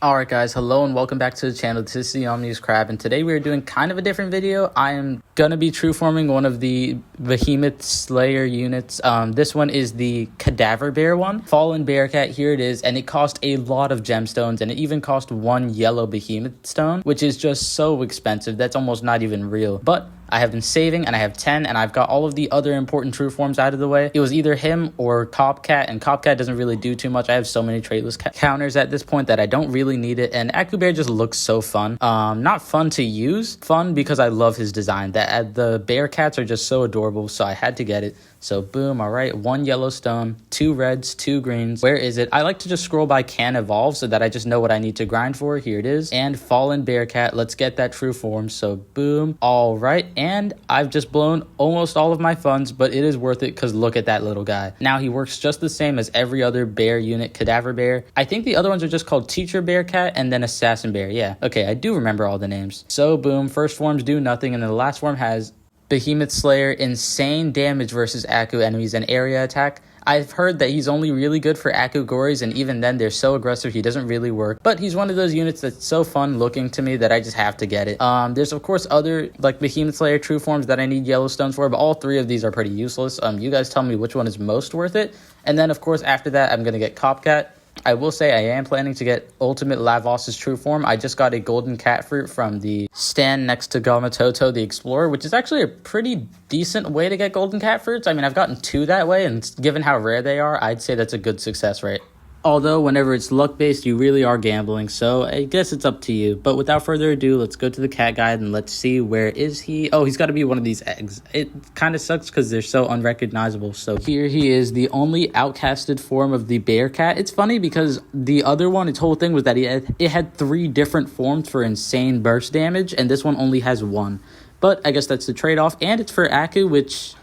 Alright guys, hello and welcome back to the channel. This is the Omni-Crab, and today we are doing kind of a different video. I am gonna be true forming one of the Behemoth Slayer units. This one is the Cadaver Bear one. Fallen Bearcat, here it is, and it cost a lot of gemstones, and it even cost one yellow Behemoth stone, which is just so expensive. That's almost not even real. But I have been saving, and I have 10, and I've got all of the other important true forms out of the way. It was either him or Copcat, and Copcat doesn't really do too much. I have so many traitless counters at this point that I don't really need it, and Aku Bear just looks so fun. Not fun to use, fun because I love his design. The bear cats are just so adorable, so I had to get it. So boom, all right, one yellow stone, two reds, two greens. Where is it? I like to just scroll by can evolve so that I just know what I need to grind for. Here it is. And Fallen Bearcat, let's get that true form. So boom, all right. And I've just blown almost all of my funds, but it is worth it because look at that little guy. Now he works just the same as every other bear unit, Cadaver Bear. I think the other ones are just called Teacher Bearcat and then Assassin Bear. Yeah, okay, I do remember all the names. So boom, first forms do nothing, and then the last form has Behemoth Slayer, insane damage versus Aku enemies and area attack. I've heard that he's only really good for Aku Gories, and even then they're so aggressive he doesn't really work. But he's one of those units that's so fun looking to me that I just have to get it. There's of course other like Behemoth Slayer true forms that I need yellow stones for, but all three of these are pretty useless. You guys tell me which one is most worth it. And then of course after that I'm gonna get Copcat. I will say I am planning to get Ultimate Lavos's true form. I just got a golden cat fruit from the stand next to Gamatoto the Explorer, which is actually a pretty decent way to get golden cat fruits. I mean, I've gotten two that way, and given how rare they are, I'd say that's a good success rate. Although, whenever it's luck-based, you really are gambling, so I guess it's up to you. But without further ado, let's go to the cat guide and let's see, where is he? Oh, he's got to be one of these eggs. It kind of sucks because they're so unrecognizable. So here he is, the only outcasted form of the bear cat. It's funny because the other one, its whole thing was that it had three different forms for insane burst damage, and this one only has one. But I guess that's the trade-off, and it's for Aku, which,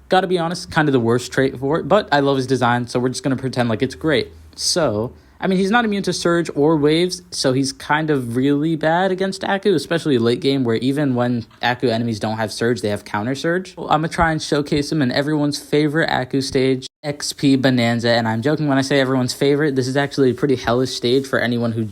gotta be honest, kind of the worst trait for it, but I love his design, so we're just gonna pretend like it's great. So, I mean, he's not immune to surge or waves, so he's kind of really bad against Aku, especially late game, where even when Aku enemies don't have surge, they have counter surge. Well, I'm gonna try and showcase him in everyone's favorite Aku stage, XP Bonanza, and I'm joking when I say everyone's favorite. This is actually a pretty hellish stage for anyone who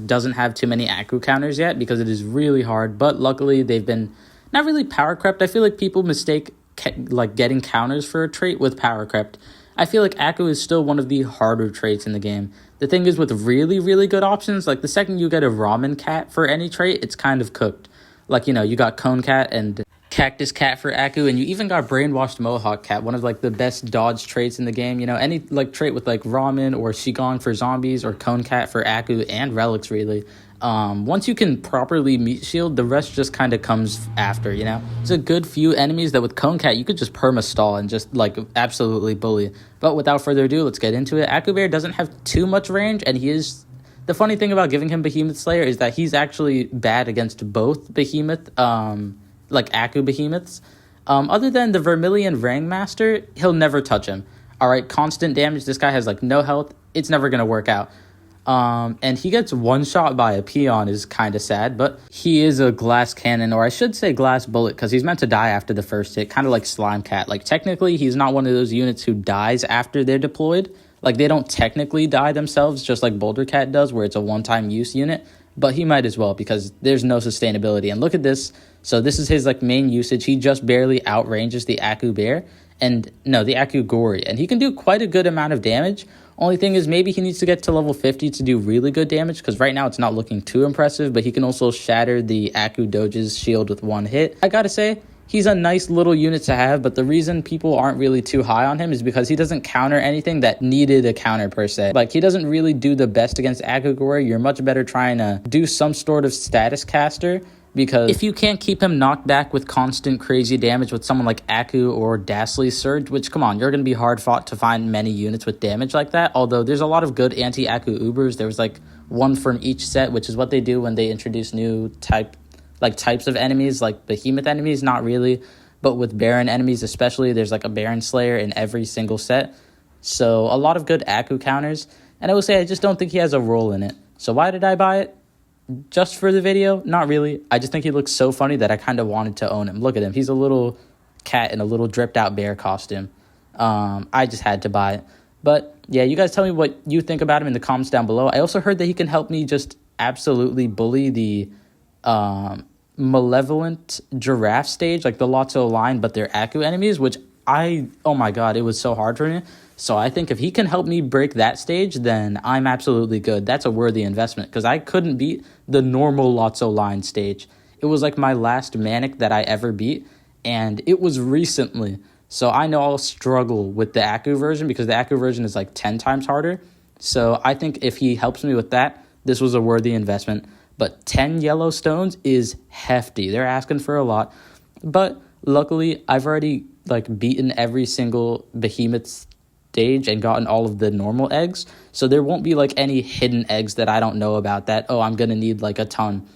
doesn't have too many Aku counters yet, because it is really hard, but luckily they've been not really power crept. I feel like people mistake getting counters for a trait with power crept. I feel like Aku is still one of the harder traits in the game. The thing is, with really, really good options, like the second you get a ramen cat for any trait, it's kind of cooked. Like, you know, you got Cone Cat and Cactus Cat for Aku, and you even got Brainwashed Mohawk Cat, one of the best dodge traits in the game. You know, any trait with ramen or Qigong for zombies or Cone Cat for Aku and relics, really. Once you can properly meat shield, the rest just kind of comes after, you know? There's a good few enemies that with Cone Cat, you could just perma-stall and just, absolutely bully. But without further adu, let's get into it. Aku Bear doesn't have too much range, and he is... The funny thing about giving him Behemoth Slayer is that he's actually bad against both Behemoth, Aku Behemoths. Other than the Vermilion Rangmaster, he'll never touch him. Alright, constant damage. This guy has, no health. It's never gonna work out. And he gets one shot by a peon is kind of sad, but he is a glass cannon, or I should say glass bullet, because he's meant to die after the first hit, kind of like Slime Cat. Technically, he's not one of those units who dies after they're deployed. They don't technically die themselves, just like Boulder Cat does, where it's a one-time use unit, but he might as well, because there's no sustainability. And look at this. So this is his, main usage. He just barely outranges the Aku Bear, and no, the Aku Gory, and he can do quite a good amount of damage. Only thing is, maybe he needs to get to level 50 to do really good damage, because right now it's not looking too impressive, but he can also shatter the Aku Doge's shield with one hit. I gotta say, he's a nice little unit to have, but the reason people aren't really too high on him is because he doesn't counter anything that needed a counter per se. He doesn't really do the best against Aku Gory. You're much better trying to do some sort of status caster, because if you can't keep him knocked back with constant crazy damage with someone like Aku or Dastly's Surge, which, come on, you're going to be hard fought to find many units with damage like that, although there's a lot of good anti-Aku Ubers. There was one from each set, which is what they do when they introduce new types of enemies, like Behemoth enemies, not really, but with Baron enemies especially, there's a Baron Slayer in every single set. So a lot of good Aku counters, and I will say I just don't think he has a role in it. So why did I buy it? Just for the video? Not really. I just think he looks so funny that I kind of wanted to own him. Look at him. He's a little cat in a little dripped out bear costume. I just had to buy it. But yeah, you guys tell me what you think about him in the comments down below. I also heard that he can help me just absolutely bully the malevolent giraffe stage, like the Lotso line, but they're Aku enemies, which oh my god, it was so hard for me. So I think if he can help me break that stage, then I'm absolutely good. That's a worthy investment, because I couldn't beat the normal Lotso line stage. It was like my last Manic that I ever beat, and it was recently. So I know I'll struggle with the Aku version, because the Aku version is like 10 times harder. So I think if he helps me with that, this was a worthy investment. But 10 yellow stones is hefty. They're asking for a lot. But luckily, I've already like beaten every single behemoth stage and gotten all of the normal eggs. So there won't be like any hidden eggs that I don't know about that, oh, I'm going to need like a ton.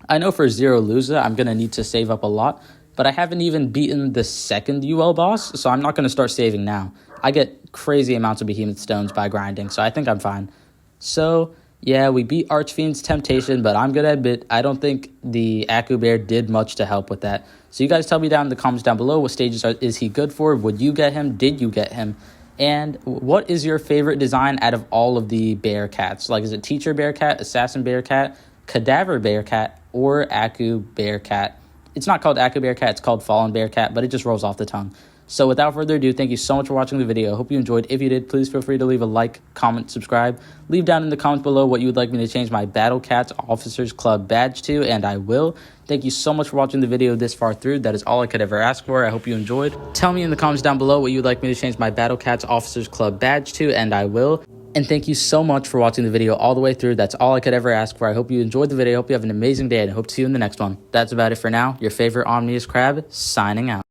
I know for Zero Luza, I'm going to need to save up a lot. But I haven't even beaten the second UL boss, so I'm not going to start saving now. I get crazy amounts of behemoth stones by grinding, so I think I'm fine. So yeah, we beat Archfiend's Temptation, but I'm going to admit, I don't think the Aku Bear did much to help with that. So you guys tell me down in the comments down below, what stages is he good for? Would you get him? Did you get him? And what is your favorite design out of all of the bear cats? Like, is it Teacher Bear Cat, Assassin Bear Cat, Cadaver Bear Cat, or Aku Bear Cat? It's not called Aku Bear Cat, it's called Fallen Bear Cat, but it just rolls off the tongue. So without further ado, thank you so much for watching the video. I hope you enjoyed. If you did, please feel free to leave a like, comment, subscribe. Leave down in the comments below what you would like me to change my Battle Cats Officers Club badge to, and I will. Thank you so much for watching the video this far through. That is all I could ever ask for. I hope you enjoyed. Tell me in the comments down below what you would like me to change my Battle Cats Officers Club badge to, and I will. And thank you so much for watching the video all the way through. That's all I could ever ask for. I hope you enjoyed the video. I hope you have an amazing day, and I hope to see you in the next one. That's about it for now. Your favorite Omni-Crab, signing out.